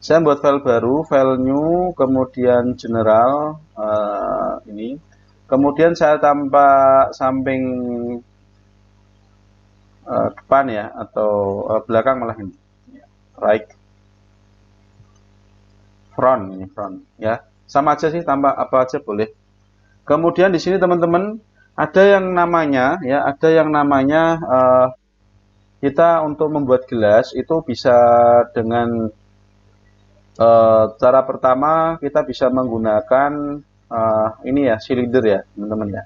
Saya buat file baru, file new, kemudian general, ini. Kemudian saya tambah samping depan ya, atau belakang malah ini. Right, front, ini front ya. Sama aja sih, tambah apa aja boleh. Kemudian di sini teman-teman ada yang namanya ya, ada yang namanya kita untuk membuat gelas itu bisa dengan cara pertama kita bisa menggunakan ini ya, silinder ya, teman-teman ya.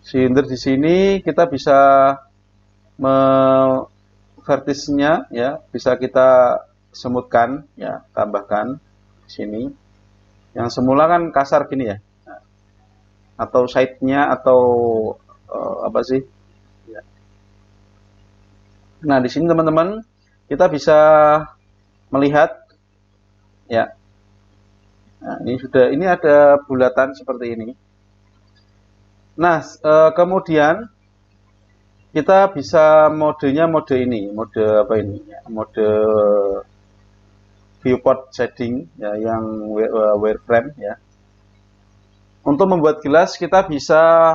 Silinder di sini kita bisa vertisnya ya, bisa kita semutkan ya, tambahkan di sini. Yang semula kan kasar gini ya, atau side-nya atau apa sih? Nah, di sini teman-teman kita bisa melihat ya. Nah, ini ada bulatan seperti ini. Nah, kemudian kita bisa modenya mode ini, mode apa ini? Mode viewport shading ya, yang wireframe ya. Untuk membuat gelas kita bisa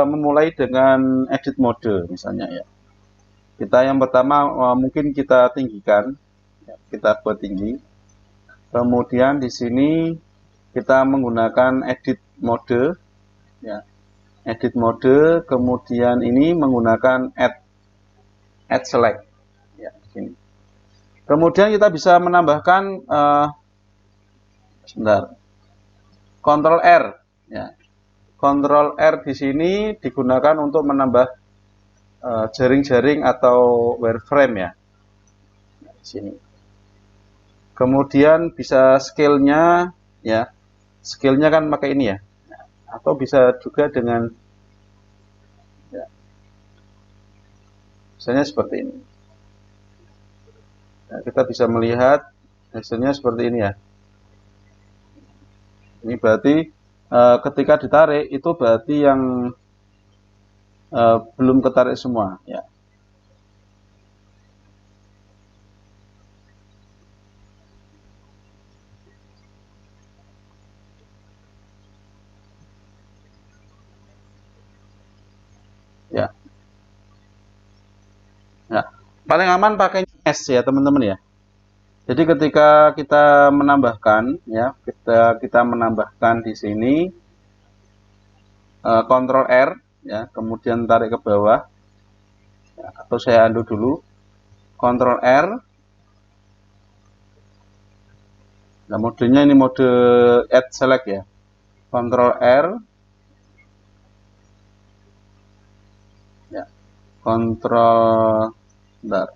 memulai dengan edit mode misalnya ya. Kita yang pertama mungkin kita tinggikan, ya, kita buat tinggi. Kemudian di sini kita menggunakan edit mode, ya, edit mode. Kemudian ini menggunakan add select, ya, di sini. Kemudian kita bisa menambahkan, sebentar, Ctrl R, ya. Ctrl R di sini digunakan untuk menambah jaring-jaring atau wireframe ya, di sini. Kemudian bisa scale-nya ya. Scale-nya kan pakai ini ya. Atau bisa juga dengan ya, misalnya seperti ini. Nah, kita bisa melihat hasilnya seperti ini ya. Ini berarti ketika ditarik itu berarti yang belum ketarik semua ya. Ya. Nah, paling aman pakai S ya teman-teman ya. Jadi ketika kita menambahkan ya, kita menambahkan di sini Ctrl R ya, kemudian tarik ke bawah ya, atau saya undo dulu, Ctrl R. Nah, modenya ini mode add select ya. Ctrl R. Ya. Ctrl, bentar.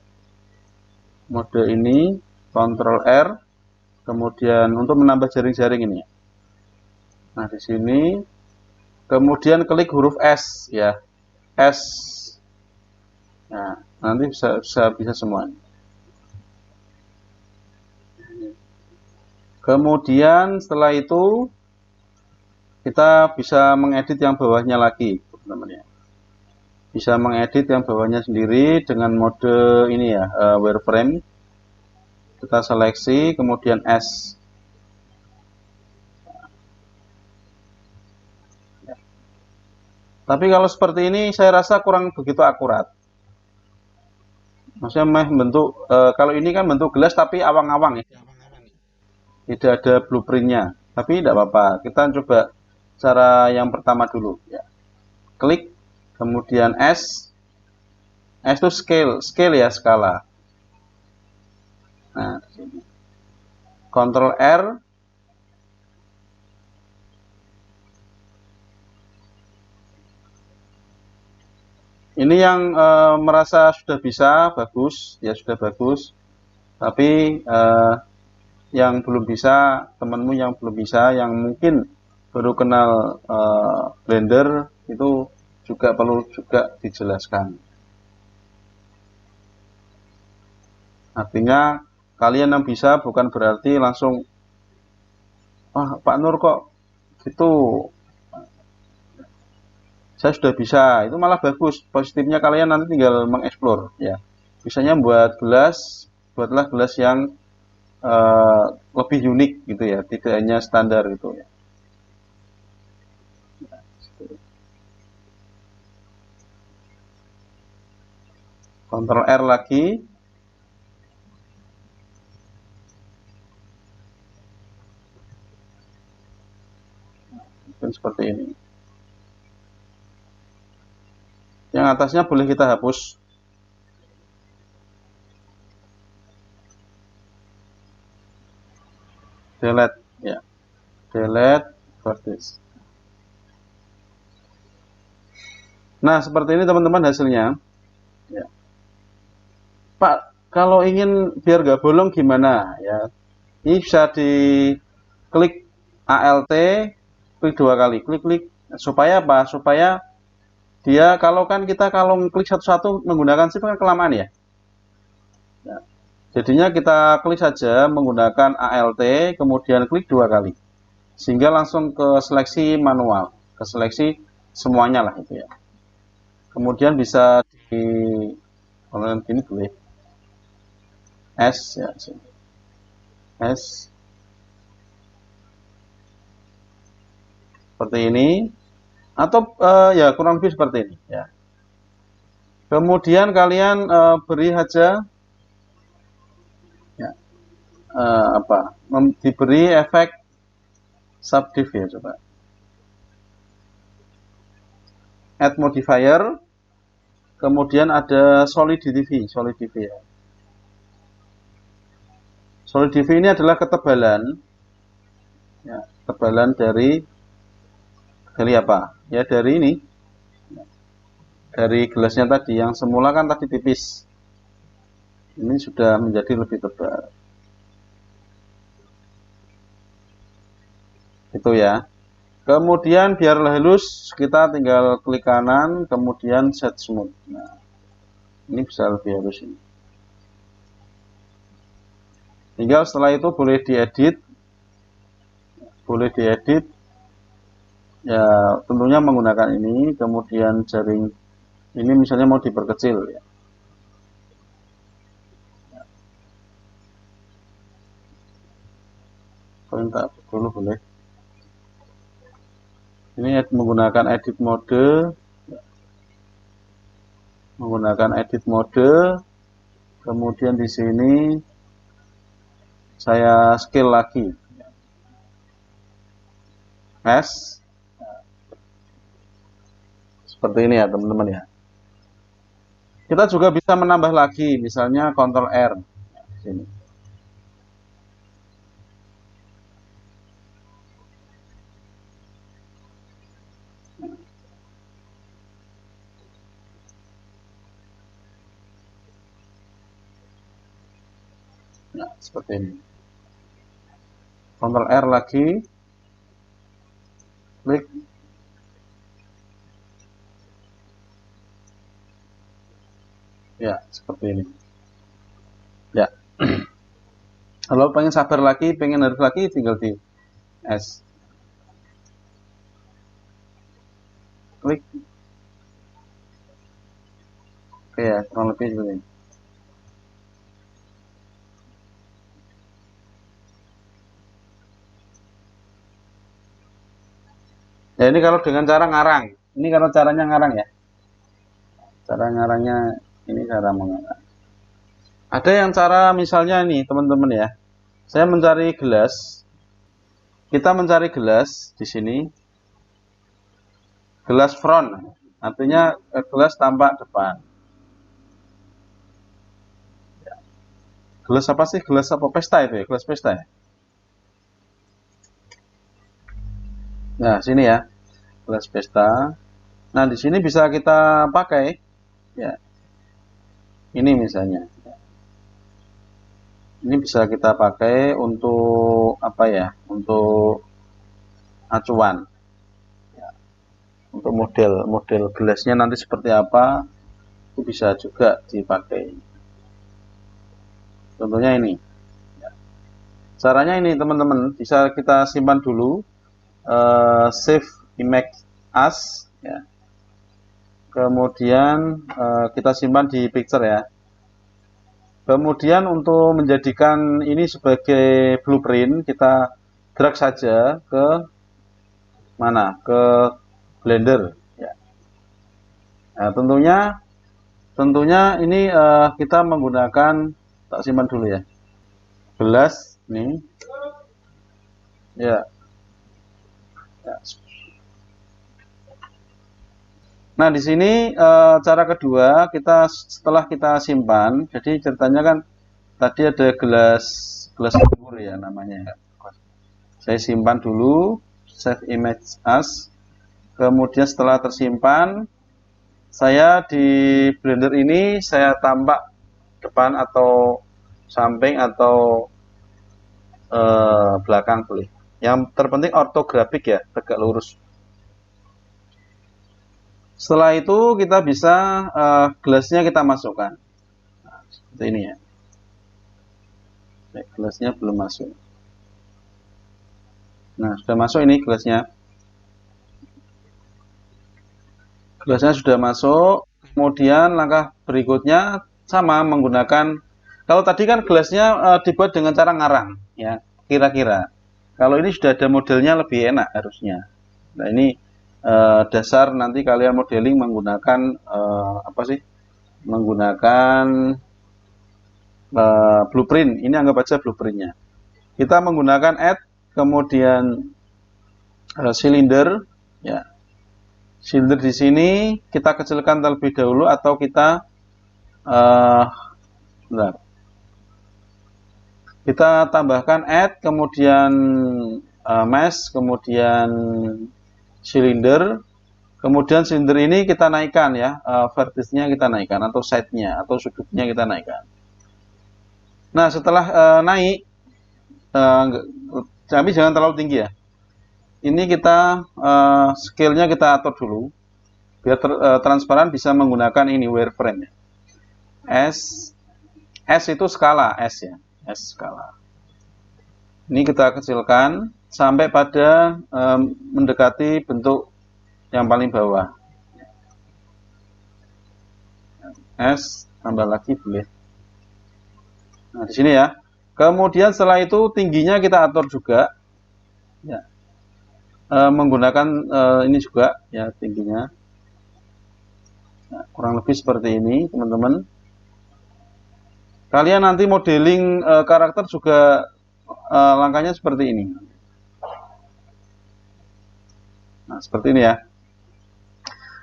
Mode ini Ctrl R. Kemudian untuk menambah jaring-jaring ini. Nah, di sini kemudian klik huruf S ya. S. Nah, nanti bisa semua. Kemudian setelah itu kita bisa mengedit yang bawahnya lagi, teman-teman ya. Bisa mengedit yang bawahnya sendiri dengan mode ini ya, wireframe. Kita seleksi, kemudian S. Ya. Tapi kalau seperti ini saya rasa kurang begitu akurat. Maksudnya bentuk, kalau ini kan bentuk gelas tapi awang-awang ya. Tidak ada blueprintnya. Tapi tidak apa-apa. Kita coba cara yang pertama dulu ya. Klik, kemudian S. S itu scale ya, skala. Nah, Ctrl R. Ini yang merasa sudah bisa, bagus, ya sudah bagus. Tapi yang belum bisa, temanmu yang belum bisa, yang mungkin baru kenal Blender, itu juga perlu juga dijelaskan. Artinya kalian yang bisa bukan berarti langsung, wah Pak Nur kok gitu, saya sudah bisa. Itu malah bagus. Positifnya kalian nanti tinggal mengeksplor ya. Misalnya buat gelas, buatlah gelas yang eh, lebih unik gitu ya, tidak hanya standar gitu ya. Ctrl R lagi. Mungkin seperti ini. Yang atasnya boleh kita hapus. Delete ya. Delete vertex. Nah, seperti ini teman-teman hasilnya. Ya. Pak, kalau ingin biar gak bolong gimana ya? Ini bisa diklik Alt, klik 2 kali, klik supaya apa? Supaya dia kalau kan kita kalau klik satu-satu menggunakan shift kan kelamaan ya. Ya. Jadinya kita klik saja menggunakan Alt, kemudian klik 2 kali, sehingga langsung ke seleksi manual, ke seleksi semuanya lah itu ya. Kemudian bisa di kalau gini boleh S ya, S seperti ini atau ya kurang lebih seperti ini ya. Kemudian kalian beri saja ya, diberi efek subdiv ya, coba add modifier, kemudian ada solidity ya. Solidity ini adalah ketebalan ya, ketebalan dari apa ya, dari ini, dari gelasnya tadi yang semula kan tadi tipis, ini sudah menjadi lebih tebal itu ya. Kemudian biar halus kita tinggal klik kanan kemudian set smooth. Nah, ini bisa lebih halus ini. Tinggal setelah itu boleh diedit ya, tentunya menggunakan ini. Kemudian jaring ini misalnya mau diperkecil ya. Kalau tak dulu boleh. Ini menggunakan edit mode, kemudian di sini saya scale lagi, S, seperti ini ya teman-teman ya. Kita juga bisa menambah lagi, misalnya Ctrl R, sini. Nah, seperti ini. Ctrl R lagi, klik. Ya, seperti ini. Ya. Kalau pengen sabar lagi, pengen harus lagi, tinggal di S. Klik. Oke ya, kurang lebih seperti ini. Ya, ini kalau dengan cara ngarang. Ini kalau caranya ngarang ya. Cara ngarangnya ini cara mengarang. Ada yang cara misalnya nih teman-teman ya. Saya mencari gelas. Kita mencari gelas di sini. Gelas front. Artinya gelas tampak depan. Gelas apa sih? Gelas apa? Pesta itu ya? Gelas pesta ya? Nah, sini ya. Gelas pesta. Nah, di sini bisa kita pakai ya. Ini misalnya. Ini bisa kita pakai untuk apa ya? Untuk acuan. Ya. Untuk model gelasnya nanti seperti apa, itu bisa juga dipakai. Contohnya ini. Ya. Caranya ini teman-teman, bisa kita simpan dulu. Save image as ya. Kemudian kita simpan di picture ya. Kemudian untuk menjadikan ini sebagai blueprint, kita drag saja ke mana? Ke Blender. Ya. Nah, tentunya ini kita menggunakan, tak simpan dulu ya, gelas nih. Ya. Ya. Nah, di sini cara kedua kita setelah kita simpan, jadi ceritanya kan tadi ada gelas gelas kubur ya namanya. Saya simpan dulu, save image as. Kemudian setelah tersimpan, saya di Blender ini saya tambah depan atau samping atau belakang boleh. Yang terpenting ortografik ya, tegak lurus. Setelah itu kita bisa gelasnya kita masukkan. Nah, seperti ini ya. Gelasnya belum masuk. Nah, sudah masuk ini gelasnya. Gelasnya sudah masuk. Kemudian langkah berikutnya sama menggunakan, kalau tadi kan gelasnya dibuat dengan cara ngarang ya, kira-kira. Kalau ini sudah ada modelnya lebih enak harusnya. Nah, ini dasar nanti kalian modeling menggunakan apa sih? Menggunakan blueprint. Ini anggap aja blueprintnya. Kita menggunakan add, kemudian silinder, ya. Silinder di sini kita kecilkan terlebih dahulu atau kita bentar. Kita tambahkan add, kemudian mesh, kemudian silinder. Kemudian silinder ini kita naikkan ya, vertisnya kita naikkan atau side-nya atau sudutnya kita naikkan. Nah, setelah naik, tapi jangan terlalu tinggi ya. Ini kita scale-nya kita atur dulu biar transparan, bisa menggunakan ini wireframe ya. S itu skala S ya, S skala. Ini kita kecilkan sampai pada mendekati bentuk yang paling bawah. S tambah lagi boleh. Nah, di sini ya. Kemudian setelah itu tingginya kita atur juga. Ya. Menggunakan ini juga ya tingginya. Nah, kurang lebih seperti ini, teman-teman. Kalian nanti modeling karakter juga langkahnya seperti ini. Nah, seperti ini ya.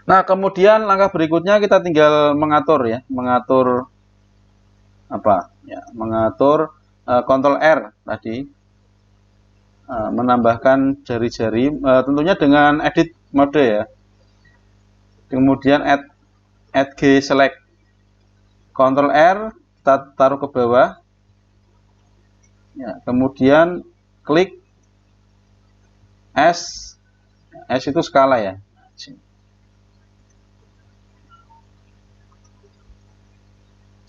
Nah, kemudian langkah berikutnya kita tinggal mengatur ya, mengatur apa? Ya, mengatur Ctrl R tadi, menambahkan jari-jari, tentunya dengan edit mode ya. Kemudian add G select, Ctrl R, kita taruh ke bawah. Ya, kemudian klik S, S itu skala ya.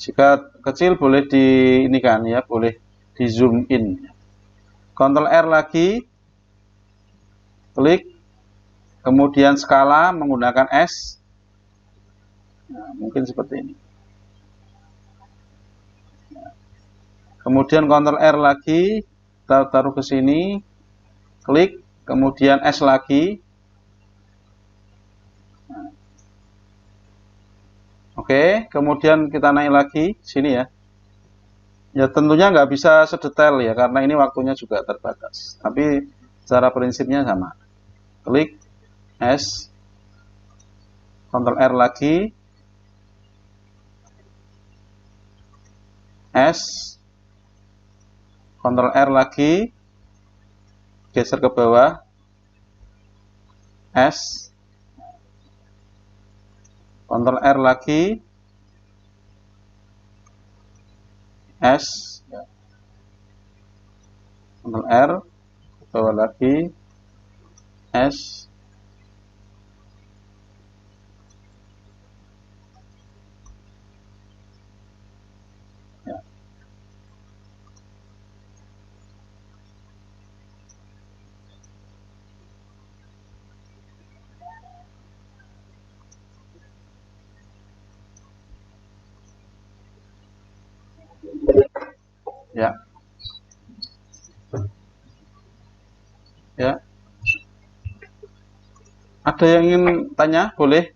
Jika kecil boleh di ini kan ya, boleh di zoom in. Ctrl R lagi, klik, kemudian skala menggunakan S. Nah, mungkin seperti ini. Kemudian Ctrl R lagi, kita taruh ke sini, klik, kemudian S lagi. Oke, kemudian kita naik lagi sini ya. Ya tentunya nggak bisa sedetail ya, karena ini waktunya juga terbatas. Tapi cara prinsipnya sama. Klik S, Ctrl R lagi, S, Ctrl R lagi, geser ke bawah, S, Ctrl R lagi, S, Ctrl R, ke bawah lagi, S, ya. Ya, ya. Ada yang ingin tanya? Boleh.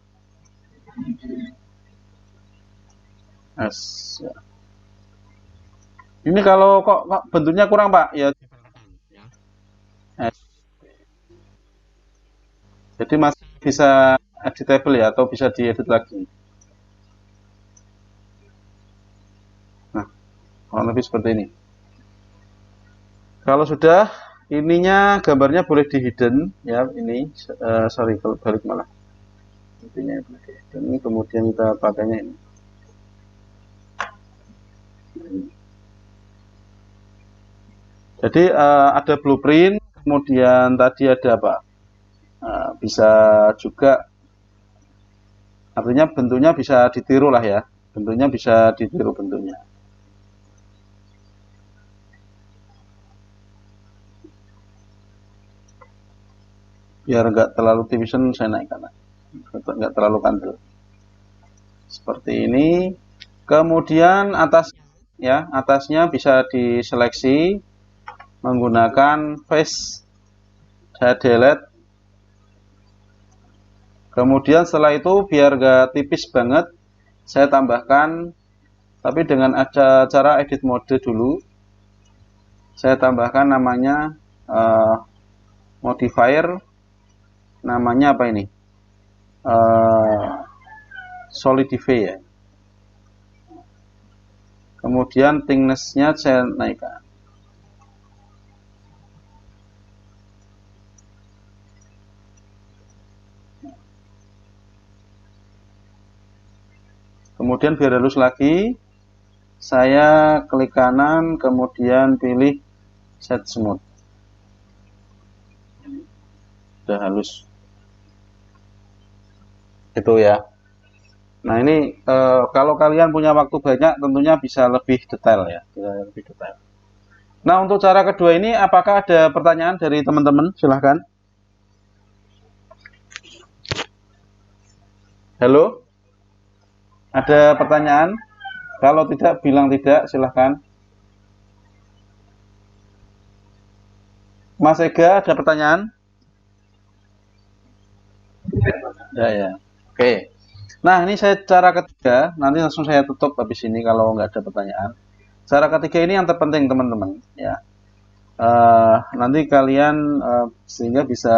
Yes. Ya. Ini kalau kok bentuknya kurang Pak, ya. Yes. Jadi masih bisa editable ya, atau bisa diedit lagi. Nah, kurang lebih seperti ini. Kalau sudah, ininya gambarnya boleh di hidden ya, ini sorry kalau balik malah. Intinya boleh di hidden, kemudian kita pakainya ini. Jadi ada blueprint, kemudian tadi ada apa? Bisa juga, artinya bentuknya bisa ditiru lah ya. Bentuknya bisa ditiru bentuknya. Biar nggak terlalu tipisen, saya naikkan, nggak terlalu kandel. Seperti ini. Kemudian atasnya bisa diseleksi menggunakan face. Saya delete. Kemudian setelah itu biar gak tipis banget, saya tambahkan, tapi dengan cara edit mode dulu. Saya tambahkan namanya modifier, namanya apa ini? Solidify ya. Kemudian thickness-nya saya naikkan. Kemudian biar halus lagi, saya klik kanan, kemudian pilih set smooth. Sudah halus. Itu ya. Nah ini kalau kalian punya waktu banyak, tentunya bisa lebih detail ya, lebih detail. Nah untuk cara kedua ini, apakah ada pertanyaan dari teman-teman? Silahkan. Halo, ada pertanyaan? Kalau tidak, bilang tidak, silahkan. Mas Ega, ada pertanyaan? Ya, ya. Oke. Nah, ini saya cara ketiga, nanti langsung saya tutup habis ini kalau nggak ada pertanyaan. Cara ketiga ini yang terpenting, teman-teman. Ya, nanti kalian sehingga bisa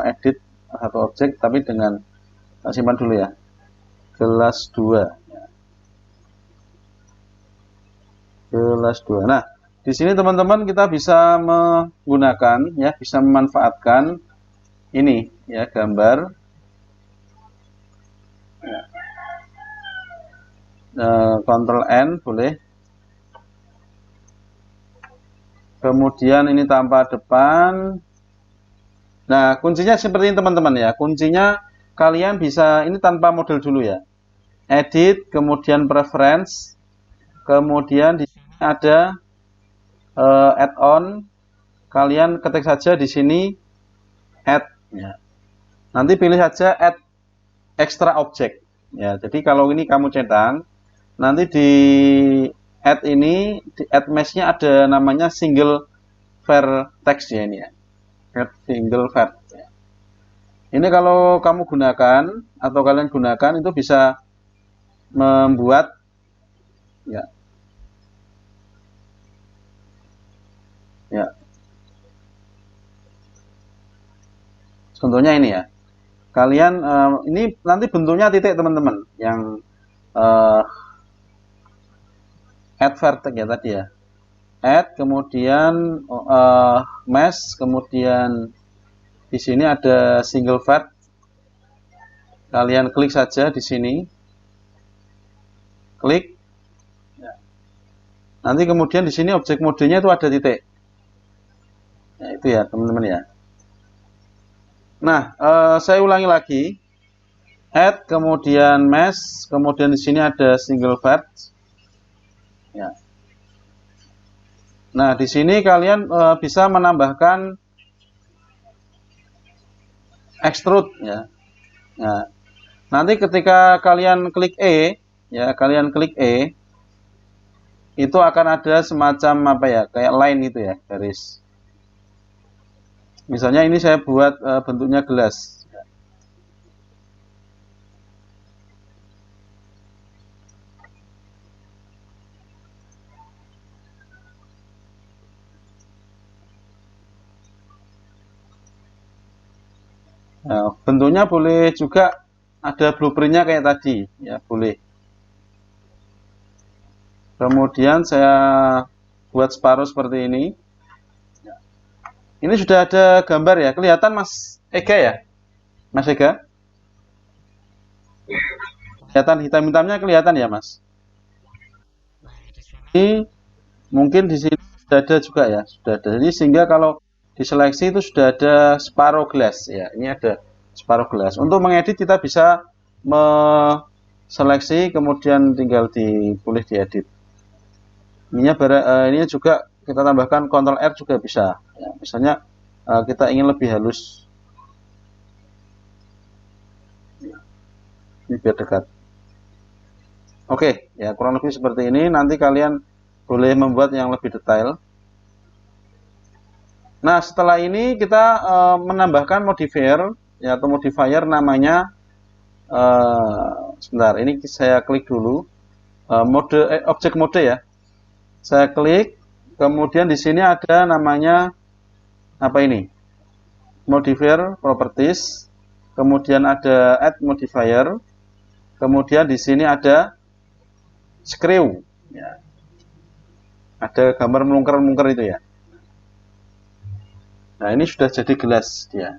edit satu objek, tapi dengan simpan dulu ya. Kelas 2. Kelas 2. Nah, di sini teman-teman kita bisa menggunakan ya, bisa memanfaatkan ini ya, gambar. Ctrl N boleh. Kemudian ini tanpa depan. Nah, kuncinya seperti ini teman-teman ya. Kuncinya kalian bisa, ini tanpa model dulu ya. Edit, kemudian preference, kemudian di sini ada add-on. Kalian ketik saja di sini add ya. Nanti pilih saja add extra object ya. Jadi kalau ini kamu centang, nanti di add ini, di add mesh-nya ada namanya single vertex ya ini ya. Add single vertex. Ya. Ini kalau kamu gunakan atau kalian gunakan itu bisa membuat ya. Ya. Contohnya ini ya. Kalian ini nanti bentuknya titik teman-teman yang add vertex ya tadi ya. Add, kemudian mesh, kemudian di sini ada single vert. Kalian klik saja di sini. Klik. Ya. Nanti kemudian di sini objek modenya itu ada titik. Ya, itu ya teman-teman ya. Nah, saya ulangi lagi. Add, kemudian mesh, kemudian di sini ada single vert. Ya. Nah, di sini kalian bisa menambahkan extrude ya. Nah, nanti ketika kalian klik E, ya, kalian klik E, itu akan ada semacam apa ya, kayak line itu ya, garis. Misalnya ini saya buat bentuknya gelas. Nah, bentuknya boleh juga ada blueprintnya kayak tadi, ya boleh. Kemudian saya buat separuh seperti ini. Ini sudah ada gambar ya, kelihatan Mas Ega ya, Mas Ega? Kelihatan hitam-hitamnya kelihatan ya Mas? Ini mungkin di sini sudah ada juga ya, sudah ada. Jadi sehingga kalau diseleksi itu sudah ada separuh gelas ya. Ini ada separuh gelas. Untuk mengedit kita bisa seleksi kemudian tinggal boleh diedit. Ini juga kita tambahkan Ctrl R juga bisa. Ya, misalnya kita ingin lebih halus, ini biar dekat. Oke, ya kurang lebih seperti ini. Nanti kalian boleh membuat yang lebih detail. Nah, setelah ini kita menambahkan modifier, ya, atau modifier namanya. Sebentar, ini saya klik dulu. Objek mode ya. Saya klik, kemudian di sini ada namanya apa ini? Modifier properties. Kemudian ada add modifier. Kemudian di sini ada screw. Ya. Ada gambar melungker-melungker itu ya. Nah, ini sudah jadi gelas dia.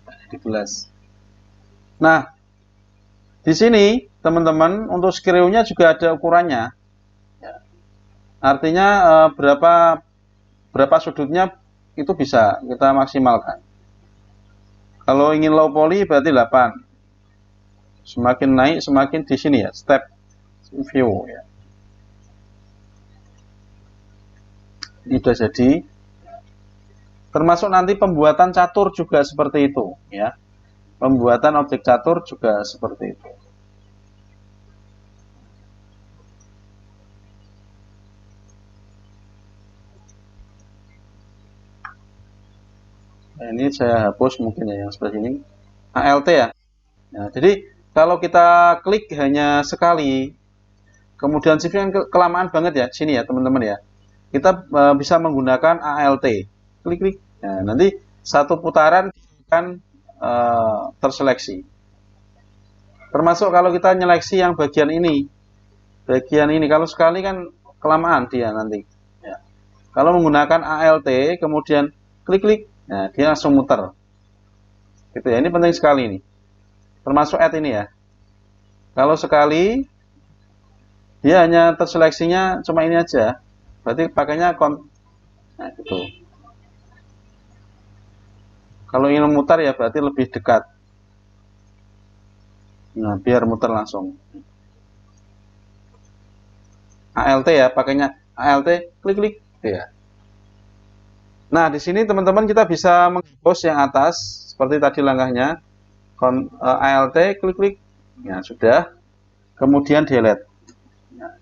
Jadi gelas. Nah, di sini teman-teman untuk screw-nya juga ada ukurannya. Ya. Artinya berapa sudutnya itu bisa kita maksimalkan. Kalau ingin low poly berarti 8. Semakin naik semakin di sini ya, step view ya. Ini sudah jadi. Termasuk nanti pembuatan catur juga seperti itu ya. Pembuatan objek catur juga seperti itu. Nah, ini saya hapus mungkin ya yang sebelah sini. ALT ya. Nah, jadi kalau kita klik hanya sekali, kemudian shift-nya kelamaan banget ya, sini ya teman-teman ya. Kita bisa menggunakan ALT. Klik-klik. Nah, nanti satu putaran akan terseleksi. Termasuk kalau kita nyeleksi yang bagian ini. Bagian ini, kalau sekali kan kelamaan dia nanti. Ya. Kalau menggunakan ALT, kemudian klik-klik, nah dia langsung muter. Gitu ya, ini penting sekali ini. Termasuk add ini ya. Kalau sekali, dia hanya terseleksinya cuma ini aja. Berarti pakainya nah gitu. Kalau ingin memutar ya berarti lebih dekat. Nah, biar muter langsung. ALT ya, pakainya ALT, klik-klik gitu ya. Nah, di sini teman-teman kita bisa menghapus yang atas seperti tadi langkahnya. ALT, klik-klik. Ya, sudah. Kemudian delete. Ya.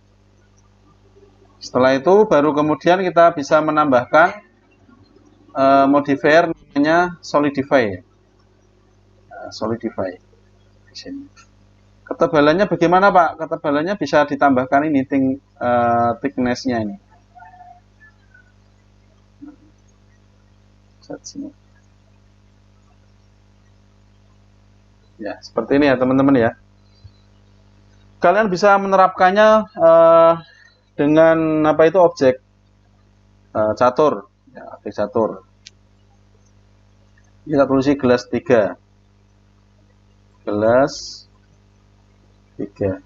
Setelah itu baru kemudian kita bisa menambahkan modifier namanya solidify. Solidify di sini. Ketebalannya bagaimana Pak? Ketebalannya bisa ditambahkan ini thickness-nya ini. Sini. Ya, seperti ini ya teman-teman ya. Kalian bisa menerapkannya dengan apa itu objek catur, ya, objek catur. Kita tulis gelas 3. Gelas 3.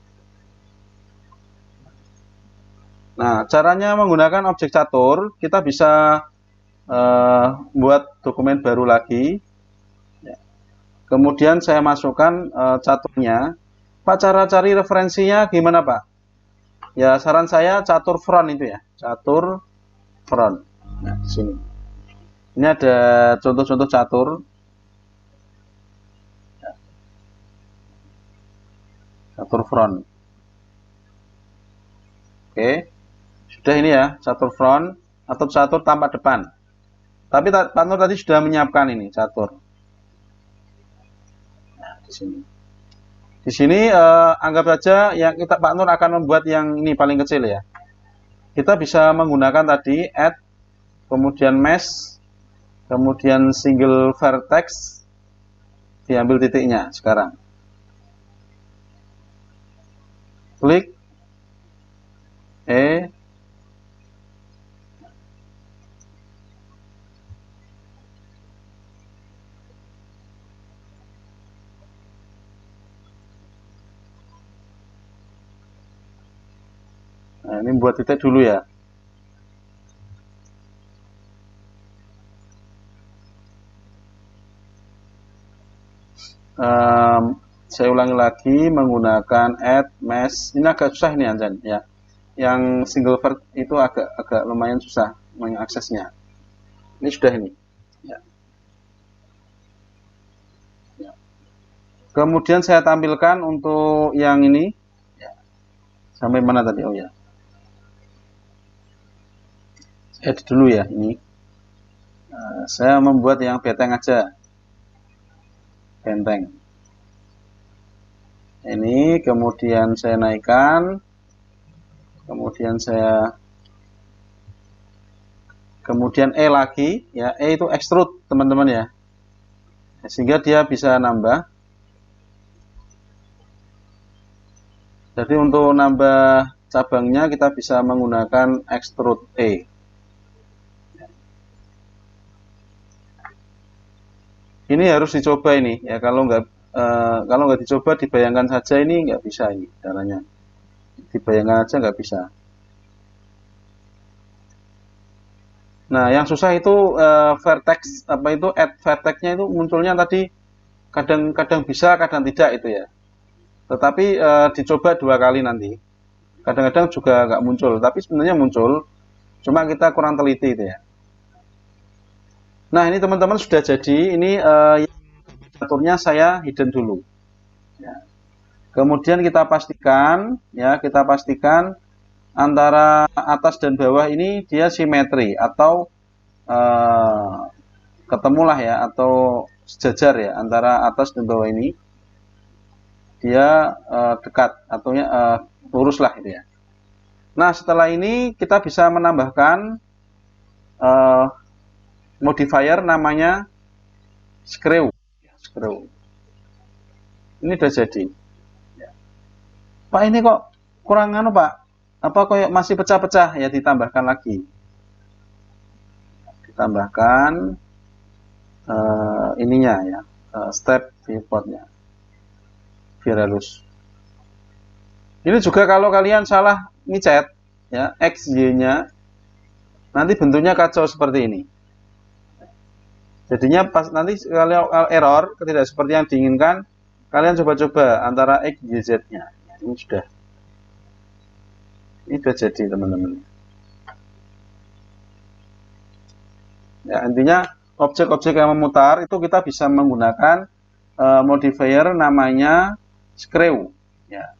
Nah, caranya menggunakan objek catur, kita bisa buat dokumen baru lagi. Ya. Kemudian saya masukkan caturnya. Pak, cara cari referensinya gimana Pak? Ya, saran saya catur front itu ya, catur front. Nah, di sini. Ini ada contoh-contoh catur. Ya. Catur front. Oke, sudah ini ya, catur front atau catur tampak depan. Tapi Pak Nur tadi sudah menyiapkan ini catur. Nah, di sini. Di sini anggap saja yang Pak Nur akan membuat yang ini paling kecil ya. Kita bisa menggunakan tadi add, kemudian mesh, kemudian single vertex, diambil titiknya sekarang. Klik E. Nah, ini buat titik dulu ya. Saya ulangi lagi menggunakan add mesh. Ini agak susah ini Anjan ya. Yang single vert itu agak lumayan susah mengaksesnya. Ini sudah ini. Ya. Ya. Kemudian saya tampilkan untuk yang ini. Ya. Sampai mana tadi? Oh ya. Add dulu ya ini. Saya membuat yang benteng aja. Benteng. Ini kemudian saya naikkan, kemudian E lagi ya, E itu extrude teman-teman ya, sehingga dia bisa nambah. Jadi untuk nambah cabangnya kita bisa menggunakan extrude E. Ini harus dicoba ini ya, kalau nggak dicoba dibayangkan saja ini nggak bisa ini caranya. Dibayangkan aja nggak bisa. Nah, yang susah itu vertex apa itu add vertexnya itu munculnya tadi kadang-kadang bisa, kadang tidak itu ya. Tetapi dicoba 2 kali nanti. Kadang-kadang juga nggak muncul, tapi sebenarnya muncul. Cuma kita kurang teliti itu ya. Nah, ini teman-teman sudah jadi. Ini aturnya saya hidden dulu. Ya. Kemudian kita pastikan antara atas dan bawah ini dia simetri atau ketemulah ya, atau sejajar ya, antara atas dan bawah ini dia dekat atau lurus lah itu ya. Nah, setelah ini kita bisa menambahkan modifier namanya screw. Ini udah jadi. Pak, ini kok kurang anu Pak, apa kok masih pecah-pecah ya, ditambahkan lagi. Ditambahkan ininya ya, step viewportnya biar halus. Ini juga kalau kalian salah micet ya, X, Y-nya nanti bentuknya kacau seperti ini. Jadinya pas nanti kalau error tidak seperti yang diinginkan, kalian coba-coba antara X, Y, Z-nya. Ini sudah jadi teman-teman. Ya, intinya objek-objek yang memutar itu kita bisa menggunakan modifier namanya screw ya.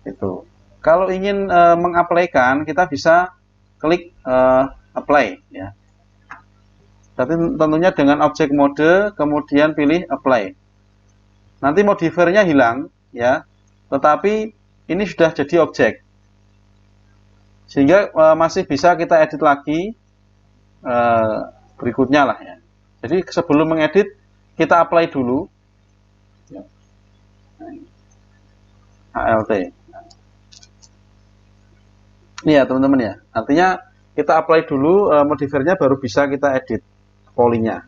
Itu. Kalau ingin mengapply-kan, kita bisa klik apply ya. Tapi tentunya dengan objek mode, kemudian pilih apply. Nanti modifiernya hilang ya, tetapi ini sudah jadi objek. Sehingga masih bisa kita edit lagi berikutnya lah ya. Jadi sebelum mengedit kita apply dulu ya. ALT. Ini ya teman-teman ya. Artinya kita apply dulu modifiernya, baru bisa kita edit polynya.